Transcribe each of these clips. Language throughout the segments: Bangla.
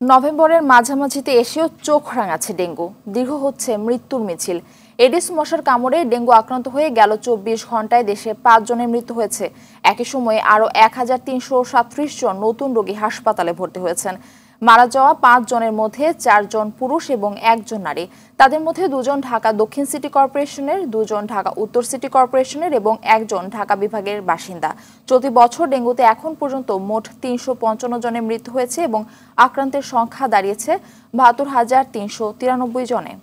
নভেম্বরের মাঝামাঝিতে এসেও চোখ রাঙাচ্ছে ডেঙ্গু, দীর্ঘ হচ্ছে মৃত্যুর মিছিল। এডিস মশার কামড়ে ডেঙ্গু আক্রান্ত হয়ে গেল 24 ঘন্টায় দেশে 5 জনের মৃত্যু হয়েছে। একই সময়ে আরও 1337 জন নতুন রোগী হাসপাতালে ভর্তি হয়েছেন। মারা যাওয়া 5 জনের মধ্যে 4 জন পুরুষ এবং 1 জন নারী। তাদের মধ্যে 2 জন ঢাকা দক্ষিণ সিটি কর্পোরেশনের, 2 জন ঢাকা উত্তর সিটি কর্পোরেশনের এবং 1 জন ঢাকা বিভাগের বাসিন্দা। চলতি বছর ডেঙ্গুতে এখন পর্যন্ত মোট 355 জনের মৃত্যু হয়েছে এবং আক্রান্তের সংখ্যা দাঁড়িয়েছে 72,393 জনে।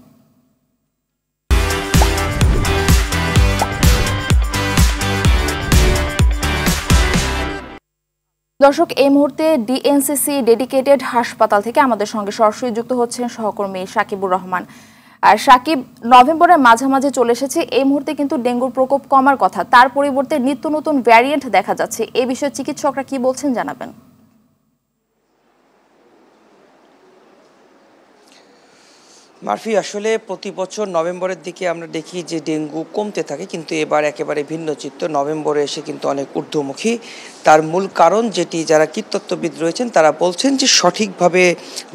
দর্শক, এই মুহূর্তে ডিএনসিসি ডেডিকেটেড হাসপাতাল থেকে আমাদের সঙ্গে সরাসরি যুক্ত হচ্ছেন সহকর্মী সাকিবুর রহমান। আর সাকিব, নভেম্বরের মাঝামাঝি চলে এসেছে, এই মুহূর্তে কিন্তু ডেঙ্গুর প্রকোপ কমার কথা, তার পরিবর্তে নিত্য নতুন ভ্যারিয়েন্ট দেখা যাচ্ছে। এই বিষয়ে চিকিৎসকরা কি বলছেন জানাবেন। মারফি, আসলে প্রতি বছর নভেম্বরের দিকে আমরা দেখি যে ডেঙ্গু কমতে থাকে, কিন্তু এবার একেবারে ভিন্ন চিত্র। নভেম্বরে এসে কিন্তু অনেক ঊর্ধ্বমুখী। তার মূল কারণ যেটি যারা কীটতত্ত্ববিদ রয়েছেন তারা বলছেন যে সঠিকভাবে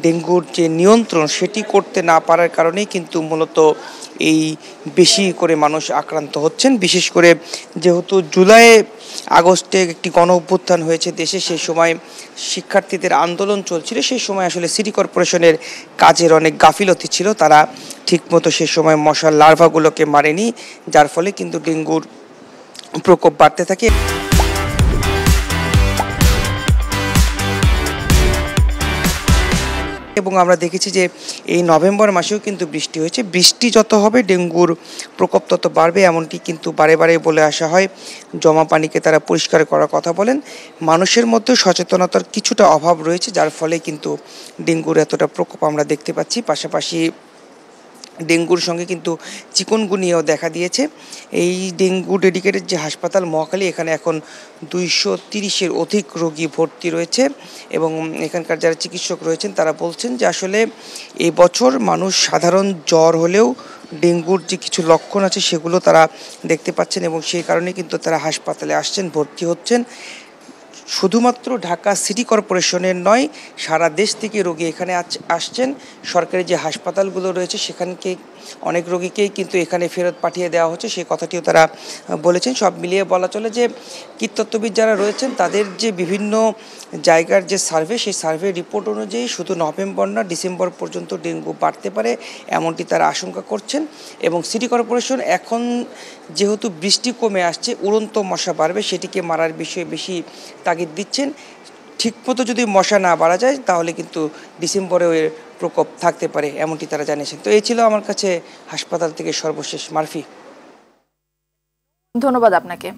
ডেঙ্গুর যে নিয়ন্ত্রণ সেটি করতে না পারার কারণেই কিন্তু মূলত এই বেশি করে মানুষ আক্রান্ত হচ্ছেন। বিশেষ করে যেহেতু জুলাই আগস্টে একটি গণ অভ্যুত্থান হয়েছে দেশে, সেই সময় শিক্ষার্থীদের আন্দোলন চলছিল, সেই সময় আসলে সিটি কর্পোরেশনের কাজের অনেক গাফিলতি ছিল, তারা ঠিকমতো সে সময় মশার লার্ভাগুলোকে মারেনি, যার ফলে কিন্তু ডেঙ্গুর প্রকোপ বাড়তে থাকে। এবং আমরা দেখেছি যে এই নভেম্বর মাসেও কিন্তু বৃষ্টি হয়েছে। বৃষ্টি যত হবে ডেঙ্গুর প্রকোপ তত বাড়বে, এমনটি কিন্তু বারে বারে বলে আসা হয়। জমা পানিকে তারা পরিষ্কার করার কথা বলেন। মানুষের মধ্যে সচেতনতার কিছুটা অভাব রয়েছে, যার ফলে কিন্তু ডেঙ্গুর এতটা প্রকোপ আমরা দেখতে পাচ্ছি। পাশাপাশি ডেঙ্গুর সঙ্গে কিন্তু চিকুনগুনিয়াও দেখা দিয়েছে। এই ডেঙ্গু ডেডিকেটেড যে হাসপাতাল মহাখালী, এখানে এখন 230-এর অধিক রোগী ভর্তি রয়েছে এবং এখানকার যারা চিকিৎসক রয়েছেন তারা বলছেন যে আসলে এই বছর মানুষ সাধারণ জ্বর হলেও ডেঙ্গুর যে কিছু লক্ষণ আছে সেগুলো তারা দেখতে পাচ্ছেন এবং সেই কারণে কিন্তু তারা হাসপাতালে আসছেন, ভর্তি হচ্ছেন। শুধুমাত্র ঢাকা সিটি কর্পোরেশনের নয়, সারা দেশ থেকে রোগী এখানে আসছেন। সরকারি যে হাসপাতালগুলো রয়েছে সেখানকে অনেক রোগীকেই কিন্তু এখানে ফেরত পাঠিয়ে দেওয়া হচ্ছে, সেই কথাটিও তারা বলেছেন। সব মিলিয়ে বলা চলে যে কীটতত্ত্ববিদ যারা রয়েছেন তাদের যে বিভিন্ন জায়গার যে সার্ভে, সেই সার্ভে রিপোর্ট অনুযায়ী শুধু নভেম্বর না ডিসেম্বর পর্যন্ত ডেঙ্গু বাড়তে পারে, এমনটি তারা আশঙ্কা করছেন। এবং সিটি কর্পোরেশন এখন যেহেতু বৃষ্টি কমে আসছে, উড়ন্ত মশা বাড়বে, সেটিকে মারার বিষয়ে বেশি তাগিদ দিচ্ছেন। ঠিকমতো যদি মশা না বাড়া যায় তাহলে কিন্তু ডিসেম্বরেও এর প্রকোপ থাকতে পারে, এমনটি তারা জানিয়েছেন। তো এই ছিল আমার কাছে হাসপাতাল থেকে সর্বশেষ। মারফি, ধন্যবাদ আপনাকে।